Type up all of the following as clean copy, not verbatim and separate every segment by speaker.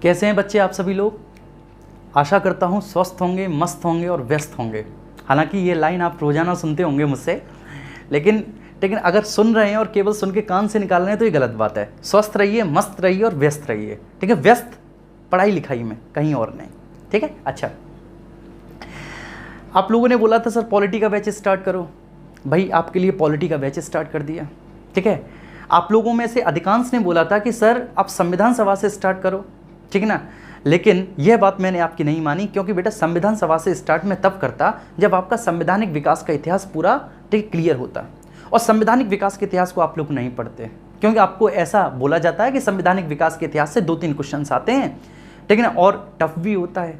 Speaker 1: कैसे हैं बच्चे आप सभी लोग। आशा करता हूँ स्वस्थ होंगे, मस्त होंगे और व्यस्त होंगे। हालांकि ये लाइन आप रोज़ाना सुनते होंगे मुझसे, लेकिन अगर सुन रहे हैं और केवल सुन के कान से निकाल रहे हैं तो ये गलत बात है। स्वस्थ रहिए, मस्त रहिए और व्यस्त रहिए, ठीक है। व्यस्त पढ़ाई लिखाई में, कहीं और नहीं, ठीक है। अच्छा, आप लोगों ने बोला था सर पॉलिटी का बैच स्टार्ट करो। भाई आपके लिए पॉलिटी का बैच स्टार्ट कर दिया, ठीक है। आप लोगों में से अधिकांश ने बोला था कि सर आप संविधान सभा से स्टार्ट करो, ठीक है ना। लेकिन यह बात मैंने आपकी नहीं मानी, क्योंकि बेटा संविधान सभा से स्टार्ट मैं तब करता जब आपका संवैधानिक विकास का इतिहास पूरा ठीक क्लियर होता। और संवैधानिक विकास के इतिहास को आप लोग नहीं पढ़ते, क्योंकि आपको ऐसा बोला जाता है कि संवैधानिक विकास के इतिहास से 2-3 क्वेश्चन आते हैं, ठीक है ना, और टफ भी होता है।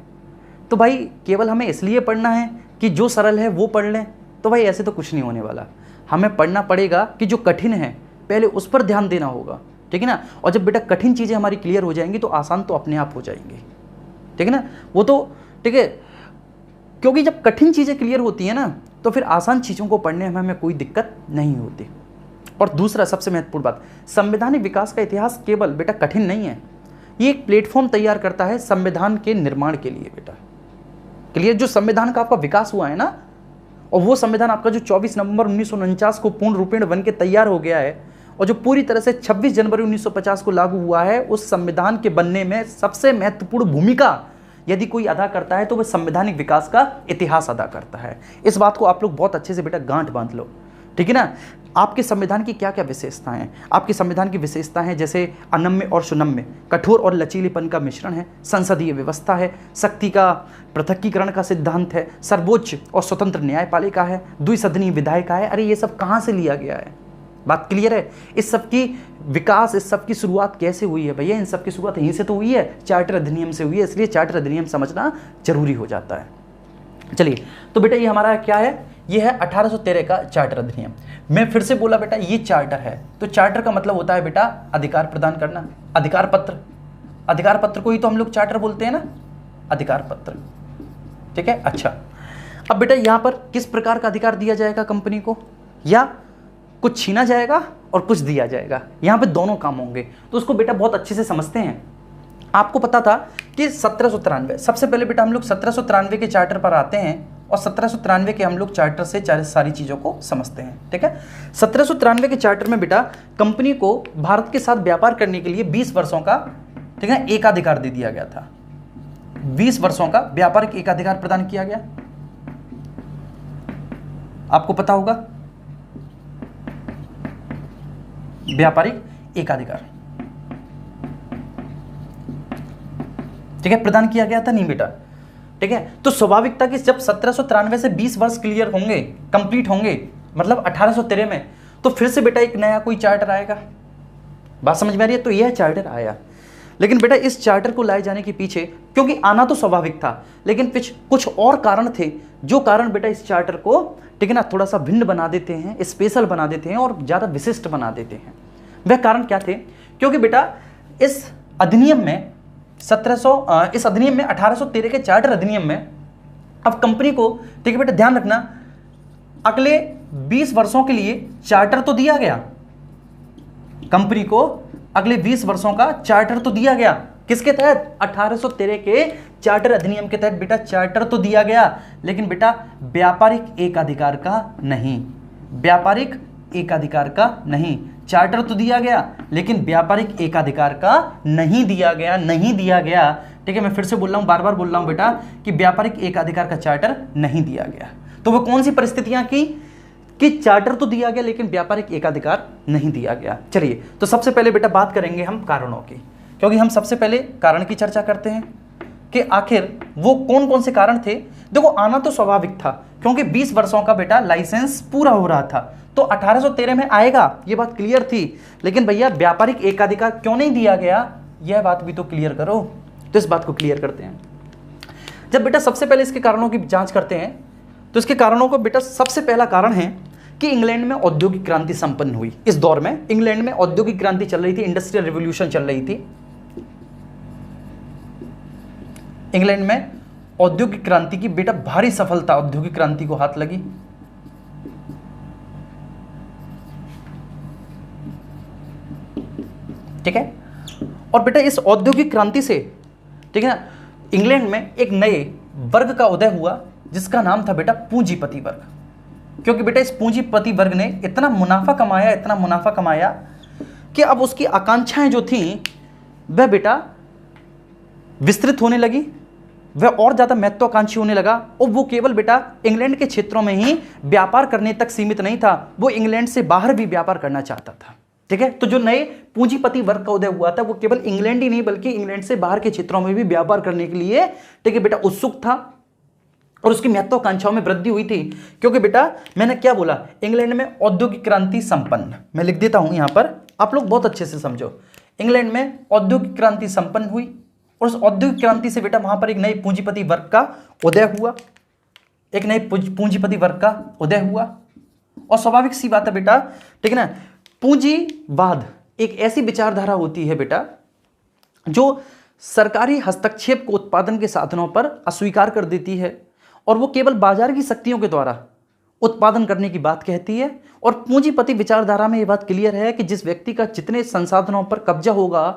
Speaker 1: तो भाई केवल हमें इसलिए पढ़ना है कि जो सरल है वो पढ़ लें, तो भाई ऐसे तो कुछ नहीं होने वाला। हमें पढ़ना पड़ेगा कि जो कठिन है पहले उस पर ध्यान देना होगा, ठीक है ना। और जब बेटा कठिन चीज़ें हमारी क्लियर हो जाएंगी तो आसान तो अपने आप हो जाएंगी, ठीक है ना। वो तो ठीक है, क्योंकि जब कठिन चीज़ें क्लियर होती हैं ना तो फिर आसान चीज़ों को पढ़ने में हमें कोई दिक्कत नहीं होती। और दूसरा सबसे महत्वपूर्ण बात, संवैधानिक विकास का इतिहास केवल बेटा कठिन नहीं है, ये एक प्लेटफॉर्म तैयार करता है संविधान के निर्माण के लिए। बेटा क्लियर, जो संविधान का आपका विकास हुआ है ना, और वो संविधान आपका जो 24 नवंबर 1949 को पूर्ण रूपेण बन के तैयार हो गया है और जो पूरी तरह से 26 जनवरी 1950 को लागू हुआ है, उस संविधान के बनने में सबसे महत्वपूर्ण भूमिका यदि कोई अदा करता है तो वह संवैधानिक विकास का इतिहास अदा करता है। इस बात को आप लोग बहुत अच्छे से बेटा गांठ बांध लो, ठीक है ना। आपके संविधान की क्या क्या विशेषताएं हैं? आपके संविधान की विशेषताएं हैं जैसे अनम्य और सुनम्य, कठोर और लचीलेपन का मिश्रण है, संसदीय व्यवस्था है, शक्ति का पृथकीकरण का सिद्धांत है, सर्वोच्च और स्वतंत्र न्यायपालिका है, द्विसदनीय विधायिका है। अरे ये सब कहाँ से लिया गया है? बात क्लियर है? इस सब की विकास, इस सब की शुरुआत कैसे हुई है भैया? इन सब की शुरुआत यहीं से तो हुई है, चार्टर अधिनियम से हुई है। इसलिए चार्टर अधिनियम समझना जरूरी हो जाता है। चलिए, तो बेटा ये हमारा क्या है? ये है 1813 का चार्टर अधिनियम। मैं फिर से बोला बेटा ये चार्टर है, तो चार्टर का मतलब होता है बेटा अधिकार प्रदान करना, अधिकार पत्र। अधिकार पत्र को ही तो हम लोग चार्टर बोलते हैं ना, अधिकार पत्र, ठीक है। अच्छा, अब बेटा यहां पर किस प्रकार का अधिकार दिया जाएगा कंपनी को? या कुछ छीना जाएगा और कुछ दिया जाएगा, यहां पे दोनों काम होंगे। तो उसको बेटा बहुत अच्छे से समझते हैं। आपको पता था कि 1793, सबसे पहले बेटा हम लोग 1793 के चार्टर पर आते हैं और 1793 के हम लोग चार्टर से सारी चीज़ों को समझते हैं, ठीक है। 1793 के चार्टर में बेटा कंपनी को भारत के साथ व्यापार करने के लिए 20 वर्षों का, ठीक है, एकाधिकार दे दिया गया था। 20 वर्षों का व्यापारिक एकाधिकार प्रदान किया गया, आपको पता होगा, व्यापारिक एकाधिकार, ठीक है, प्रदान किया गया था। नहीं बेटा, ठीक है। तो स्वाभाविक था कि जब 1793 से 20 वर्ष क्लियर होंगे, कंप्लीट होंगे, मतलब 1813 में, तो फिर से बेटा एक नया कोई चार्टर आएगा। बात समझ में आ रही है? तो यह चार्टर आया। लेकिन बेटा इस चार्टर को लाए जाने के पीछे, क्योंकि आना तो स्वाभाविक था, लेकिन कुछ और कारण थे, जो कारण बेटा इस चार्टर को, ठीक है ना, थोड़ा सा भिन्न बना देते हैं, स्पेशल बना देते हैं और ज़्यादा विशिष्ट बना देते हैं। वह कारण क्या थे? क्योंकि बेटा इस अधिनियम में इस अधिनियम में 1813 के चार्टर अधिनियम में अब कंपनी को, ठीक है बेटा ध्यान रखना, अगले 20 वर्षों के लिए चार्टर तो दिया गया, कंपनी को अगले 20 वर्षों का चार्टर तो दिया गया। किसके तहत? 1813 के चार्टर अधिनियम के तहत बेटा चार्टर तो दिया गया, लेकिन बेटा व्यापारिक एकाधिकार का नहीं, व्यापारिक एकाधिकार का नहीं। चार्टर तो दिया गया लेकिन व्यापारिक एकाधिकार का नहीं दिया गया, नहीं दिया गया, ठीक है। मैं फिर से बोल रहा हूं, बार बार बोल रहा हूं बेटा कि व्यापारिक एकाधिकार का चार्टर नहीं दिया गया। तो वो कौन सी परिस्थितियां की कि चार्टर तो दिया गया लेकिन व्यापारिक एकाधिकार नहीं दिया गया? चलिए, तो सबसे पहले बेटा बात करेंगे हम कारणों की, क्योंकि हम सबसे पहले कारण की चर्चा करते हैं कि आखिर वो कौन कौन से कारण थे। देखो आना तो स्वाभाविक था, क्योंकि 20 वर्षों का बेटा लाइसेंस पूरा हो रहा था, तो 1813 में आएगा, ये बात क्लियर थी। लेकिन भैया व्यापारिक एकाधिकार क्यों नहीं दिया गया, यह बात भी तो क्लियर करो। तो इस बात को क्लियर करते हैं। जब बेटा सबसे पहले इसके कारणों की जांच करते हैं, तो इसके कारणों को बेटा सबसे पहला कारण है कि इंग्लैंड में औद्योगिक क्रांति संपन्न हुई। इस दौर में इंग्लैंड में औद्योगिक क्रांति चल रही थी, इंडस्ट्रियल रिवॉल्यूशन चल रही थी। इंग्लैंड में औद्योगिक क्रांति की बेटा भारी सफलता औद्योगिक क्रांति को हाथ लगी। ठीक है, और बेटा इस औद्योगिक क्रांति से ठीक है ना। इंग्लैंड में एक नए वर्ग का उदय हुआ जिसका नाम था बेटा पूंजीपति वर्ग, क्योंकि बेटा इस पूंजीपति वर्ग ने इतना मुनाफा कमाया कि अब उसकी आकांक्षाएं जो थी वह बेटा विस्तृत होने लगी, वह और ज़्यादा महत्वाकांक्षी होने लगा, और वो केवल बेटा इंग्लैंड के क्षेत्रों में ही व्यापार करने तक सीमित नहीं था, वो इंग्लैंड से बाहर भी व्यापार करना चाहता था। ठीक है, तो जो नए पूंजीपति वर्ग का उदय हुआ था वो केवल इंग्लैंड ही नहीं बल्कि इंग्लैंड से बाहर के क्षेत्रों में भी व्यापार करने के लिए, ठीक है बेटा, उत्सुक था, और उसकी महत्वाकांक्षाओं में वृद्धि हुई थी। क्योंकि बेटा मैंने क्या बोला, इंग्लैंड में औद्योगिक क्रांति संपन्न, मैं लिख देता हूं यहां पर, आप लोग बहुत अच्छे से समझो। इंग्लैंड में औद्योगिक क्रांति संपन्न हुई, और उस औद्योगिक क्रांति से बेटा वहां पर एक नए पूंजीपति वर्ग का उदय हुआ, एक नए पूंजीपति वर्ग का उदय हुआ। और स्वाभाविक सी बात है बेटा, ठीक है ना, पूंजीवाद एक ऐसी विचारधारा होती है बेटा जो सरकारी हस्तक्षेप को उत्पादन के साधनों पर अस्वीकार कर देती है, और वो केवल बाजार की शक्तियों के द्वारा उत्पादन करने की बात कहती है। और पूंजीपति विचारधारा में ये बात क्लियर है कि जिस व्यक्ति का जितने संसाधनों पर कब्जा होगा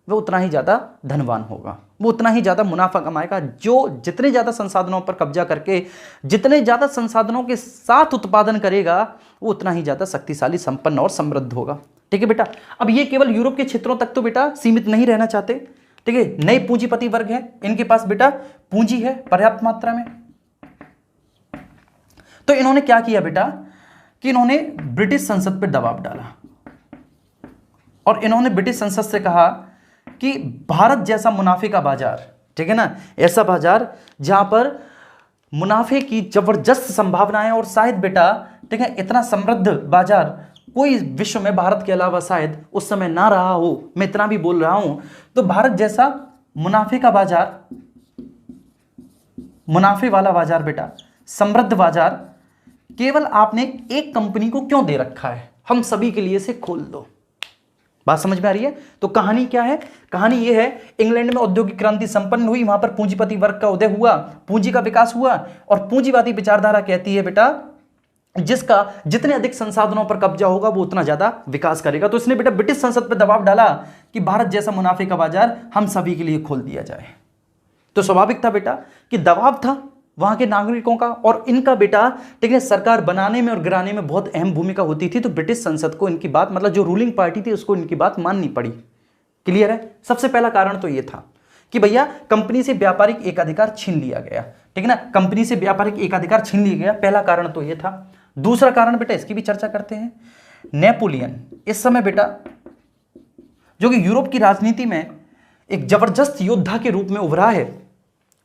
Speaker 1: वह उतना ही ज़्यादा धनवान होगा, वो उतना ही ज़्यादा मुनाफा कमाएगा। जो जितने ज़्यादा संसाधनों पर कब्जा करके जितने ज़्यादा संसाधनों के साथ उत्पादन करेगा वो उतना ही ज़्यादा शक्तिशाली, संपन्न और समृद्ध होगा। ठीक है बेटा, अब ये केवल यूरोप के क्षेत्रों तक तो बेटा सीमित नहीं रहना चाहते। ठीक है, नए पूंजीपति वर्ग है, इनके पास बेटा पूंजी है पर्याप्त मात्रा में। तो इन्होंने क्या किया बेटा कि इन्होंने ब्रिटिश संसद पर दबाव डाला, और इन्होंने ब्रिटिश संसद से कहा कि भारत जैसा मुनाफे का बाजार, ठीक है ना, ऐसा बाजार जहां पर मुनाफे की जबरदस्त संभावनाएं, और शायद बेटा ठीक है इतना समृद्ध बाजार कोई विश्व में भारत के अलावा शायद उस समय ना रहा हो, मैं इतना भी बोल रहा हूं। तो भारत जैसा मुनाफे का बाजार, मुनाफे वाला बाजार बेटा, समृद्ध बाजार केवल आपने एक कंपनी को क्यों दे रखा है, हम सभी के लिए से खोल दो। बात समझ में आ रही है? तो कहानी क्या है? कहानी यह है, इंग्लैंड में औद्योगिक क्रांति संपन्न हुई, वहां पर पूंजीपति वर्ग का उदय हुआ, पूंजी का विकास हुआ, और पूंजीवादी विचारधारा कहती है बेटा जिसका जितने अधिक संसाधनों पर कब्जा होगा वो उतना ज्यादा विकास करेगा। तो इसने बेटा ब्रिटिश संसद पर दबाव डाला कि भारत जैसा मुनाफे का बाजार हम सभी के लिए खोल दिया जाए। तो स्वाभाविक था बेटा कि दबाव था वहां के नागरिकों का, और इनका बेटा ठीक है सरकार बनाने में और गिराने में बहुत अहम भूमिका होती थी। तो ब्रिटिश संसद को इनकी बात, मतलब जो रूलिंग पार्टी थी उसको इनकी बात माननी पड़ी। क्लियर है? सबसे पहला कारण तो ये था कि भैया कंपनी से व्यापारिक एकाधिकार छीन लिया गया, ठीक है ना, कंपनी से व्यापारिक एकाधिकार छीन लिया गया, पहला कारण तो ये था। दूसरा कारण बेटा इसकी भी चर्चा करते हैं। नेपोलियन इस समय बेटा जो कि यूरोप की राजनीति में एक जबरदस्त योद्धा के रूप में उभरा है,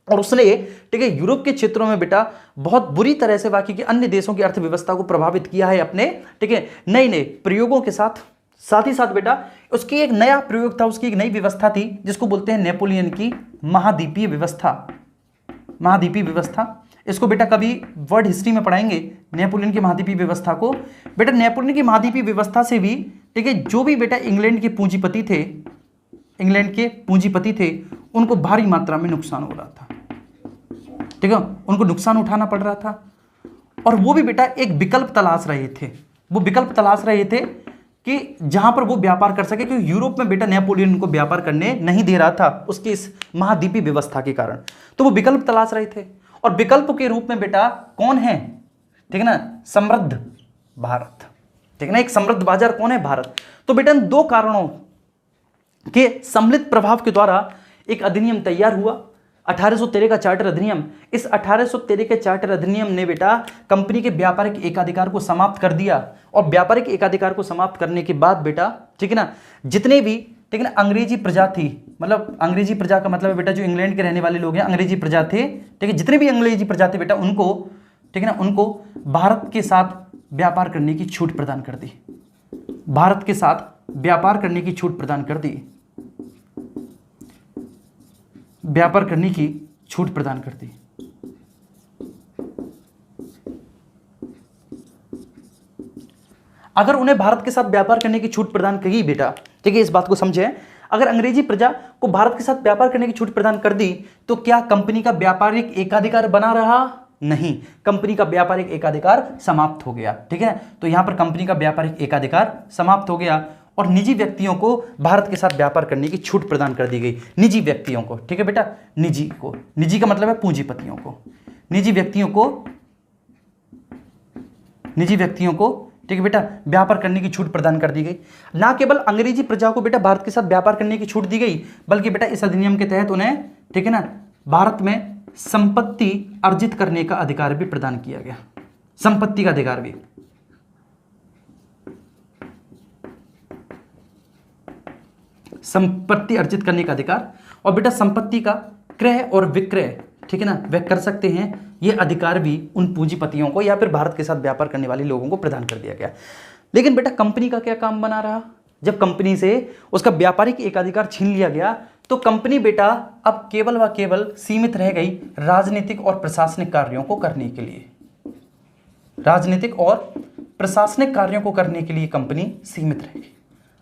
Speaker 1: और उसने ठीक है यूरोप के क्षेत्रों में बेटा बहुत बुरी तरह से बाकी के अन्य देशों की अर्थव्यवस्था को प्रभावित किया है अपने ठीक है नए नए प्रयोगों के साथ। साथ ही साथ बेटा उसकी एक नया प्रयोग था, उसकी एक नई व्यवस्था थी जिसको बोलते हैं नेपोलियन की महाद्वीपीय व्यवस्था। महाद्वीपीय व्यवस्था, इसको बेटा कभी वर्ल्ड हिस्ट्री में पढ़ाएंगे नेपोलियन की महाद्वीपीय व्यवस्था को। बेटा नेपोलियन की महाद्वीपीय व्यवस्था से भी ठीक है जो भी बेटा इंग्लैंड के पूंजीपति थे, इंग्लैंड के पूंजीपति थे, उनको भारी मात्रा में नुकसान हो रहा था। ठीक है, उनको नुकसान उठाना पड़ रहा था, और वो भी बेटा एक विकल्प तलाश रहे थे। वो विकल्प तलाश रहे थे कि जहां पर वो व्यापार कर सके, क्योंकि यूरोप में बेटा नेपोलियन को व्यापार करने नहीं दे रहा था उसकी इस महाद्वीपीय व्यवस्था के कारण। तो वो विकल्प तलाश रहे थे, और विकल्प के रूप में बेटा कौन है, ठीक है ना, समृद्ध भारत। ठीक है ना, एक समृद्ध बाजार कौन है? भारत। तो बेटा इन दो कारणों के सम्मिलित प्रभाव के द्वारा एक अधिनियम तैयार हुआ, 1813 का चार्टर अधिनियम। इस 1813 के चार्टर अधिनियम ने बेटा कंपनी के व्यापारिक एकाधिकार को समाप्त कर दिया, और व्यापारिक एकाधिकार को समाप्त करने के बाद बेटा ठीक है ना जितने भी ठीक है ना अंग्रेजी प्रजा थी, मतलब अंग्रेजी प्रजा का मतलब है बेटा जो इंग्लैंड के रहने वाले लोग हैं अंग्रेजी प्रजा थे, ठीक है, जितने भी अंग्रेजी प्रजा थे बेटा उनको ठीक है ना उनको भारत के साथ व्यापार करने की छूट प्रदान कर दी। भारत के साथ व्यापार करने की छूट प्रदान कर दी, व्यापार करने की छूट प्रदान कर दी। अगर उन्हें भारत के साथ व्यापार करने की छूट प्रदान की बेटा, ठीक है, इस बात को समझे, अगर अंग्रेजी प्रजा को भारत के साथ व्यापार करने की छूट प्रदान कर दी तो क्या कंपनी का व्यापारिक एकाधिकार बना रहा? नहीं, कंपनी का व्यापारिक एकाधिकार समाप्त हो गया। ठीक है, तो यहां पर कंपनी का व्यापारिक एकाधिकार समाप्त हो गया, और निजी व्यक्तियों को भारत के साथ व्यापार करने की छूट प्रदान कर दी गई। निजी व्यक्तियों को, ठीक है बेटा, निजी को, निजी का मतलब है पूंजीपतियों को, निजी व्यक्तियों को, निजी व्यक्तियों को, ठीक है बेटा, व्यापार करने की छूट प्रदान कर दी गई। ना केवल अंग्रेजी प्रजा को बेटा भारत के साथ व्यापार करने की छूट दी गई, बल्कि बेटा इस अधिनियम के तहत उन्हें, ठीक है ना, भारत में संपत्ति अर्जित करने का अधिकार भी प्रदान किया गया। संपत्ति का अधिकार भी, संपत्ति अर्जित करने का अधिकार, और बेटा संपत्ति का क्रय और विक्रय, ठीक है ना, वे कर सकते हैं। ये अधिकार भी उन पूंजीपतियों को या फिर भारत के साथ व्यापार करने वाले लोगों को प्रदान कर दिया गया। लेकिन बेटा कंपनी का क्या काम बना रहा? जब कंपनी से उसका व्यापारिक एकाधिकार छीन लिया गया तो कंपनी बेटा अब केवल व केवल सीमित रह गई राजनीतिक और प्रशासनिक कार्यों को करने के लिए। राजनीतिक और प्रशासनिक कार्यों को करने के लिए कंपनी सीमित रहेगी।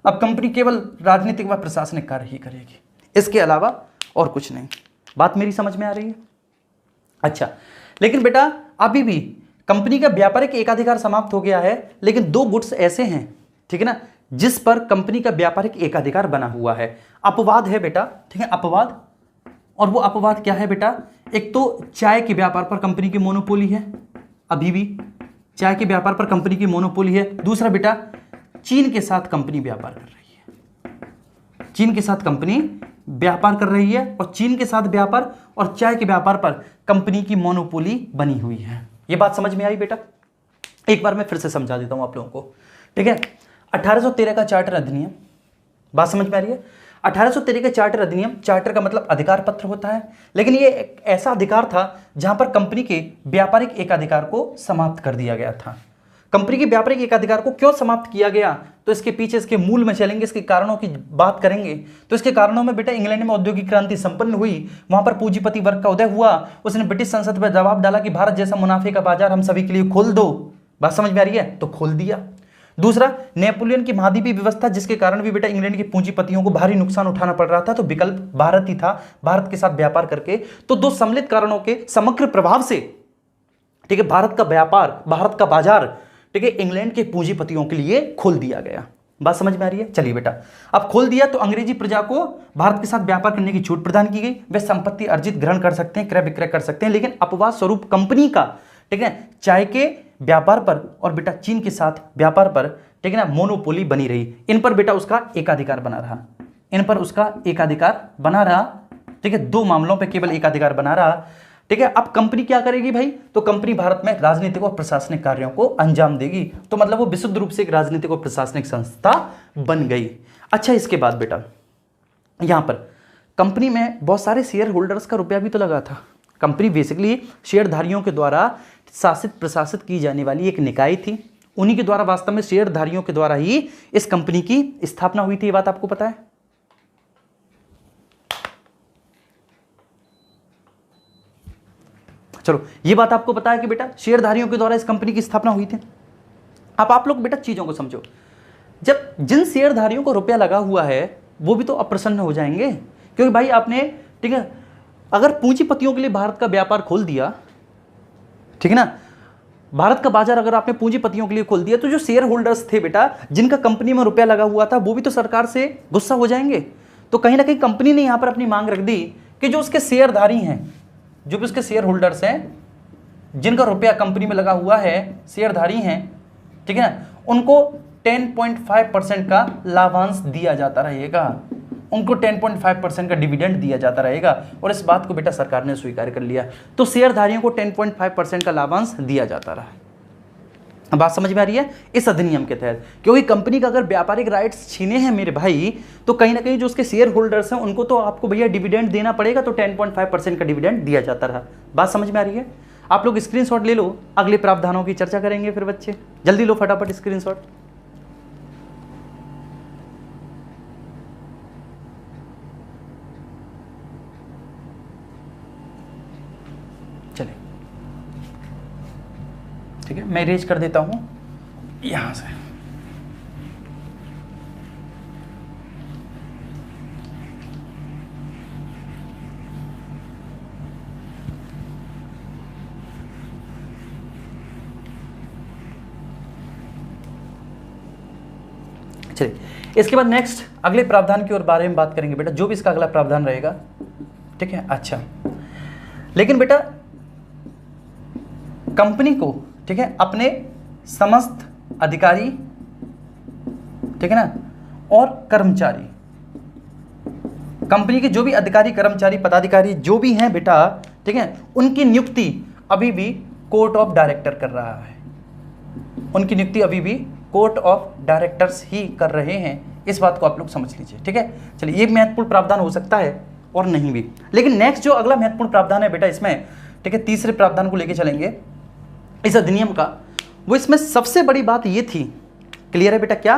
Speaker 1: अब कंपनी केवल राजनीतिक व प्रशासनिक कार्य ही करेगी, इसके अलावा और कुछ नहीं। बात मेरी समझ में आ रही है? अच्छा, लेकिन बेटा अभी भी कंपनी का व्यापारिक एकाधिकार समाप्त हो गया है, लेकिन दो गुड्स ऐसे हैं, ठीक है ना, जिस पर कंपनी का व्यापारिक एकाधिकार बना हुआ है। अपवाद है बेटा, ठीक है, अपवाद। और वो अपवाद क्या है बेटा? एक तो चाय के व्यापार पर कंपनी की मोनोपोली है, अभी भी चाय के व्यापार पर कंपनी की मोनोपोली है। दूसरा बेटा चीन के साथ कंपनी व्यापार कर रही है, चीन के साथ कंपनी व्यापार कर रही है, और चीन के साथ व्यापार और चाय के व्यापार पर कंपनी की मोनोपोली बनी हुई है। ये बात समझ में आई बेटा? एक बार मैं फिर से समझा देता हूं आप लोगों को, ठीक है। 1813 का चार्टर अधिनियम, बात समझ में आ रही है? 1813 का चार्टर अधिनियम, चार्टर का मतलब अधिकार पत्र होता है, लेकिन ये एक ऐसा अधिकार था जहां पर कंपनी के व्यापारिक एकाधिकार को समाप्त कर दिया गया था। कंपनी के व्यापारिक एकाधिकार को क्यों समाप्त किया गया, तो इसके पीछे, इसके मूल में चलेंगे, इसके कारणों की बात करेंगे। तो इसके कारणों में बेटा इंग्लैंड में औद्योगिक क्रांति संपन्न हुई, वहां पर पूंजीपति वर्ग का उदय हुआ। उसने ब्रिटिश संसद पर जवाब डाला कि भारत जैसा मुनाफे का बाजार हम सभी के लिए खोल दो। बात समझ में आ रही है? तो खोल दिया। दूसरा, नेपोलियन की महाद्वीपीय व्यवस्था, जिसके कारण भी बेटा इंग्लैंड के पूंजीपतियों को भारी नुकसान उठाना पड़ रहा था, तो विकल्प भारत ही था, भारत के साथ व्यापार करके। तो दो सम्मिलित कारणों के समग्र प्रभाव से, ठीक है, भारत का व्यापार, भारत का बाजार, ठीक है, इंग्लैंड के पूंजीपतियों के लिए खोल दिया गया। बात समझ में आ रही है? चलिए बेटा, अब खोल दिया तो अंग्रेजी प्रजा को भारत के साथ व्यापार करने की छूट प्रदान की गई। वे संपत्ति अर्जित ग्रहण कर सकते हैं, क्रय विक्रय कर सकते हैं, लेकिन अपवाद स्वरूप कंपनी का, ठीक है, चाय के व्यापार पर और बेटा चीन के साथ व्यापार पर, ठीक है ना, मोनोपोली बनी रही। इन पर बेटा उसका एकाधिकार बना रहा, इन पर उसका एकाधिकार बना रहा, ठीक है, दो मामलों पे केवल एकाधिकार बना रहा, ठीक है। अब कंपनी क्या करेगी भाई? तो कंपनी भारत में राजनीतिक और प्रशासनिक कार्यों को अंजाम देगी। तो मतलब वो विशुद्ध रूप से एक राजनीतिक और प्रशासनिक संस्था बन गई। अच्छा, इसके बाद बेटा यहां पर कंपनी में बहुत सारे शेयर होल्डर्स का रुपया भी तो लगा था। कंपनी बेसिकली शेयरधारियों के द्वारा शासित प्रशासित की जाने वाली एक निकाय थी। उन्हीं के द्वारा, वास्तव में शेयरधारियों के द्वारा ही इस कंपनी की स्थापना हुई थी। ये बात आपको पता है? चलो, ये बात आपको पता है कि बेटा शेयरधारियों के द्वारा इस कंपनी की स्थापना हुई थी। अब आप लोग बेटा चीजों को समझो। जब जिन शेयरधारियों को रुपया लगा हुआ है वो भी तो अप्रसन्न हो जाएंगे, क्योंकि भाई आपने, ठीक है, अगर पूंजीपतियों के लिए भारत का व्यापार खोल दिया, ठीक है ना, भारत का बाजार अगर आपने पूंजीपतियों के लिए खोल दिया, तो जो शेयर होल्डर्स थे बेटा, जिनका कंपनी में रुपया लगा हुआ था, वो भी तो सरकार से गुस्सा हो जाएंगे। तो कहीं ना कहीं कंपनी ने यहां पर अपनी मांग रख दी कि जो उसके शेयरधारी हैं, जो भी उसके शेयर होल्डर्स हैं, जिनका रुपया कंपनी में लगा हुआ है, शेयरधारी हैं, ठीक है ना, उनको 10.5% का लाभांश दिया जाता रहेगा, उनको 10.5% का डिविडेंड दिया जाता रहेगा। और इस बात को बेटा सरकार ने स्वीकार कर लिया। तो शेयरधारियों को 10.5% का लाभांश दिया जाता रहा। बात समझ में आ रही है? इस अधिनियम के तहत, क्योंकि कंपनी का अगर व्यापारिक राइट्स छीने हैं मेरे भाई, तो कहीं ना कहीं जो उसके शेयर होल्डर्स हैं उनको तो आपको भैया डिविडेंड देना पड़ेगा। तो 10.5% का डिविडेंड दिया जाता रहा। बात समझ में आ रही है? आप लोग स्क्रीनशॉट ले लो, अगले प्रावधानों की चर्चा करेंगे फिर बच्चे। जल्दी लो फटाफट स्क्रीनशॉट। चलिए, ठीक है, मैं इरेज कर देता हूं यहां से। चलिए इसके बाद नेक्स्ट अगले प्रावधान की ओर बारे में बात करेंगे बेटा, जो भी इसका अगला प्रावधान रहेगा, ठीक है। अच्छा, लेकिन बेटा कंपनी को, ठीक है, अपने समस्त अधिकारी, ठीक है ना, और कर्मचारी, कंपनी के जो भी अधिकारी, कर्मचारी, पदाधिकारी जो भी हैं बेटा, ठीक है, उनकी नियुक्ति अभी भी कोर्ट ऑफ डायरेक्टर कर रहा है। उनकी नियुक्ति अभी भी कोर्ट ऑफ डायरेक्टर्स ही कर रहे हैं। इस बात को आप लोग समझ लीजिए, ठीक है। चलिए, ये महत्वपूर्ण प्रावधान हो सकता है और नहीं भी। लेकिन नेक्स्ट जो अगला महत्वपूर्ण प्रावधान है बेटा इसमें, ठीक है, तीसरे प्रावधान को लेके चलेंगे इस अधिनियम का, वो इसमें सबसे बड़ी बात ये थी, क्लियर है बेटा, क्या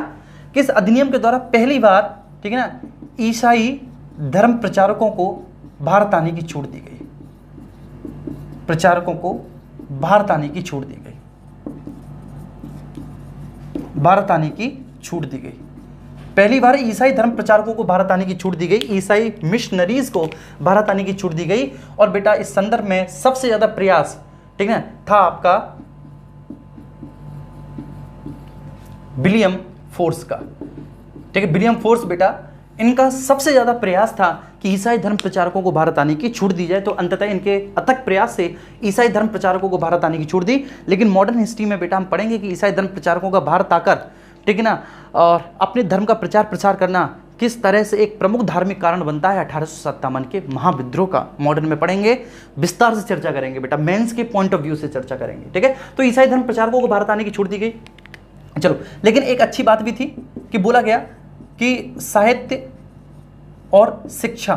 Speaker 1: कि इस अधिनियम के द्वारा पहली बार, ठीक है ना, ईसाई धर्म प्रचारकों को भारत आने की छूट दी गई। प्रचारकों को भारत आने की छूट दी गई, भारत आने की छूट दी गई। पहली बार ईसाई धर्म प्रचारकों को भारत आने की छूट दी गई, ईसाई मिशनरीज को भारत आने की छूट दी गई। और बेटा इस संदर्भ में सबसे ज्यादा प्रयास, ठीक है, था आपका विलियम फोर्स का, ठीक है। विलियम फोर्स बेटा, इनका सबसे ज्यादा प्रयास था कि ईसाई धर्म प्रचारकों को भारत आने की छूट दी जाए। तो अंततः इनके अथक प्रयास से ईसाई धर्म प्रचारकों को भारत आने की छूट दी। लेकिन मॉडर्न हिस्ट्री में बेटा हम पढ़ेंगे कि ईसाई धर्म प्रचारकों का भारत आकर, ठीक है ना, और अपने धर्म का प्रचार प्रसार करना किस तरह से एक प्रमुख धार्मिक कारण बनता है 1857 के महाविद्रोह का, मॉडर्न में पढ़ेंगे, विस्तार से चर्चा करेंगे बेटा, मेंस के पॉइंट ऑफ व्यू से चर्चा करेंगे, ठीक है। तो ईसाई धर्म प्रचारकों को भारत आने की छूट दी गई। चलो, लेकिन एक अच्छी बात भी थी कि बोला गया कि साहित्य और शिक्षा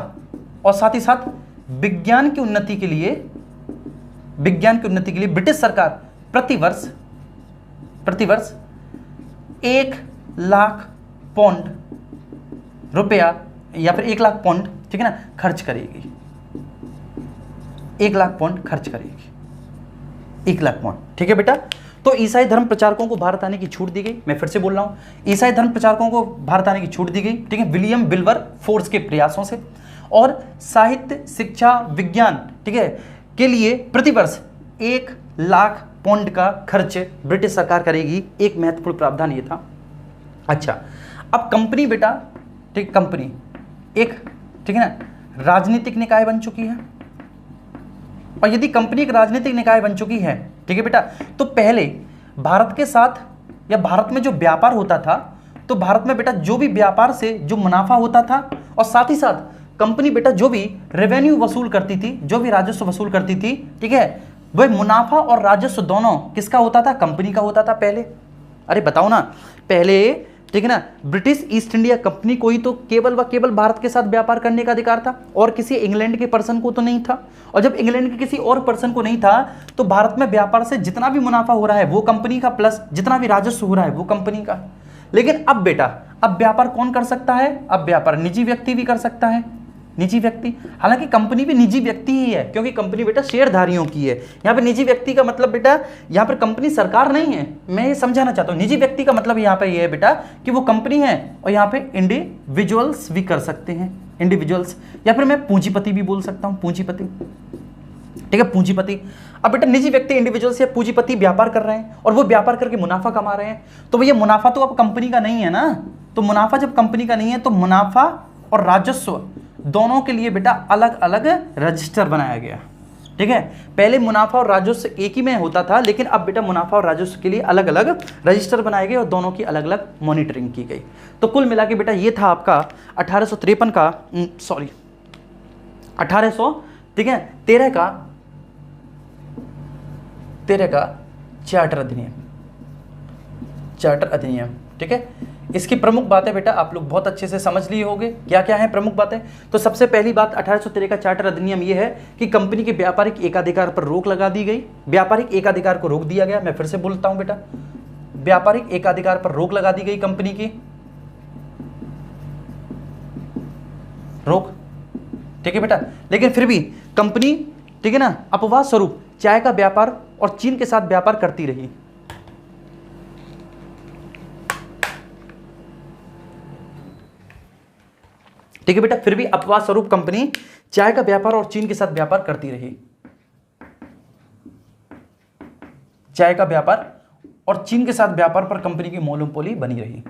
Speaker 1: और साथ ही साथ विज्ञान की उन्नति के लिए ब्रिटिश सरकार प्रतिवर्ष 1,00,000 पौंड रुपया या फिर 1,00,000 पौंड, ठीक है ना, खर्च करेगी। 1,00,000 पौंड खर्च करेगी, 1,00,000 पौंड, ठीक है बेटा। तो ईसाई धर्म प्रचारकों को भारत आने की छूट दी गई। मैं फिर से बोल रहा हूं, ईसाई धर्म प्रचारकों को भारत आने की छूट दी गई, ठीक है, विलियम विल्बर फोर्स के प्रयासों से। और साहित्य, शिक्षा, विज्ञान, ठीक है, के लिए प्रतिवर्ष 1,00,000 पौंड का खर्च ब्रिटिश सरकार करेगी। एक महत्वपूर्ण प्रावधान ये था। अच्छा, अब कंपनी बेटा, ठीक, कंपनी एक, ठीक है ना, राजनीतिक निकाय बन चुकी है। और यदि कंपनी एक राजनीतिक निकाय बन चुकी है, ठीक है बेटा, तो पहले भारत के साथ या भारत में जो व्यापार होता था, तो भारत में बेटा जो भी व्यापार से जो मुनाफा होता था, और साथ ही साथ कंपनी बेटा जो भी रेवेन्यू वसूल करती थी, जो भी राजस्व वसूल करती थी, ठीक है, वह मुनाफा और राजस्व दोनों किसका होता था? कंपनी का होता था पहले। अरे बताओ ना, पहले, ठीक है ना, ब्रिटिश ईस्ट इंडिया कंपनी को ही तो केवल व केवल भारत के साथ व्यापार करने का अधिकार था, और किसी इंग्लैंड के पर्सन को तो नहीं था। और जब इंग्लैंड के किसी और पर्सन को नहीं था, तो भारत में व्यापार से जितना भी मुनाफा हो रहा है वो कंपनी का, प्लस जितना भी राजस्व हो रहा है वो कंपनी का। लेकिन अब बेटा, अब व्यापार कौन कर सकता है? अब व्यापार निजी व्यक्ति भी कर सकता है, निजी व्यक्ति। हालांकि कंपनी भी निजी व्यक्ति ही है, क्योंकि कंपनी बेटा शेयरधारियों की है। यहाँ पे निजी व्यक्ति का मतलब बेटा, यहाँ पर कंपनी सरकार नहीं है। मैं ये समझाना चाहता हूँ, निजी व्यक्ति का मतलब यहाँ पे ये है बेटा कि वो कंपनी है, और यहाँ पे इंडिविजुअल्स भी कर सकते हैं, इंडिविजुअल्स, या फिर मैं पूंजीपति भी बोल सकता हूँ, पूंजीपति, ठीक है, पूंजीपति। अब बेटा निजी व्यक्ति, इंडिविजुअल्स या पूंजीपति व्यापार कर रहे हैं, और वो व्यापार करके मुनाफा कमा रहे हैं, तो ये मुनाफा तो अब कंपनी का नहीं है ना। तो मुनाफा जब कंपनी का नहीं है, तो मुनाफा और राजस्व दोनों के लिए बेटा अलग अलग रजिस्टर बनाया गया, ठीक है। पहले मुनाफा और राजस्व एक ही में होता था, लेकिन अब बेटा मुनाफा और राजस्व के लिए अलग अलग रजिस्टर बनाए गए और दोनों की अलग अलग मॉनिटरिंग की गई। तो कुल मिला के बेटा ये था आपका 1853 का, सॉरी 1800, ठीक है, 13 का चार्टर अधिनियम, चार्टर अधिनियम, ठीक है। इसकी प्रमुख बातें बेटा आप लोग बहुत अच्छे से समझ लिए होंगे, क्या क्या है प्रमुख बातें। तो सबसे पहली बात 1813 का चार्टर अधिनियम यह है कि कंपनी के व्यापारिक एकाधिकार पर रोक लगा दी गई। व्यापारिक एकाधिकार को रोक दिया गया। मैं फिर से बोलता हूं बेटा, व्यापारिक एकाधिकार पर रोक लगा दी गई, कंपनी की रोक, ठीक है बेटा। लेकिन फिर भी कंपनी, ठीक है ना, अपवाद स्वरूप चाय का व्यापार और चीन के साथ व्यापार करती रही। ठीक है बेटा, फिर भी अपवाद स्वरूप कंपनी चाय का व्यापार और चीन के साथ व्यापार करती रही। चाय का व्यापार और चीन के साथ व्यापार पर कंपनी की मोनोपोली बनी रही।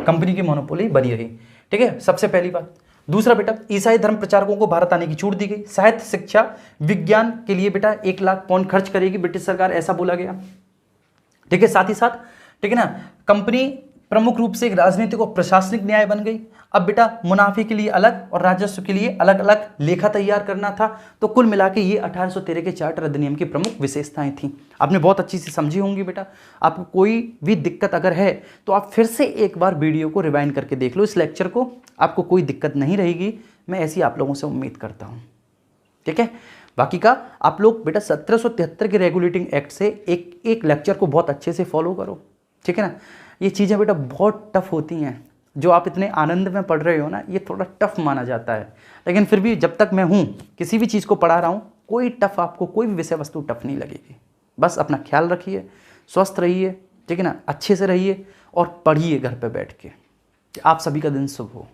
Speaker 1: कंपनी की मोनोपोली बनी रही। ठीक है, सबसे पहली बात। दूसरा बेटा, ईसाई धर्म प्रचारकों को भारत आने की छूट दी गई। साहित्य, शिक्षा, विज्ञान के लिए बेटा 1 लाख पाउंड खर्च करेगी ब्रिटिश सरकार, ऐसा बोला गया। ठीक है, साथ ही साथ ठीक है ना, कंपनी प्रमुख रूप से एक राजनीतिक और प्रशासनिक न्याय बन गई। अब बेटा मुनाफे के लिए अलग और राजस्व के लिए अलग अलग लेखा तैयार करना था। तो कुल मिला के ये 1813 के चार्टर अधिनियम की प्रमुख विशेषताएं थी। आपने बहुत अच्छी से समझी होंगी बेटा। आपको कोई भी दिक्कत अगर है तो आप फिर से एक बार वीडियो को रिवाइंड करके देख लो, इस लेक्चर को, आपको कोई दिक्कत नहीं रहेगी, मैं ऐसी आप लोगों से उम्मीद करता हूँ। ठीक है, बाकी का आप लोग बेटा 1773 के रेगुलेटिंग एक्ट से एक लेक्चर को बहुत अच्छे से फॉलो करो। ठीक है ना, ये चीज़ें बेटा बहुत टफ होती हैं, जो आप इतने आनंद में पढ़ रहे हो ना, ये थोड़ा टफ माना जाता है, लेकिन फिर भी जब तक मैं हूँ किसी भी चीज़ को पढ़ा रहा हूँ, कोई टफ आपको कोई भी विषय वस्तु टफ नहीं लगेगी। बस अपना ख्याल रखिए, स्वस्थ रहिए, ठीक है ना, अच्छे से रहिए और पढ़िए घर पे बैठ के। आप सभी का दिन शुभ हो।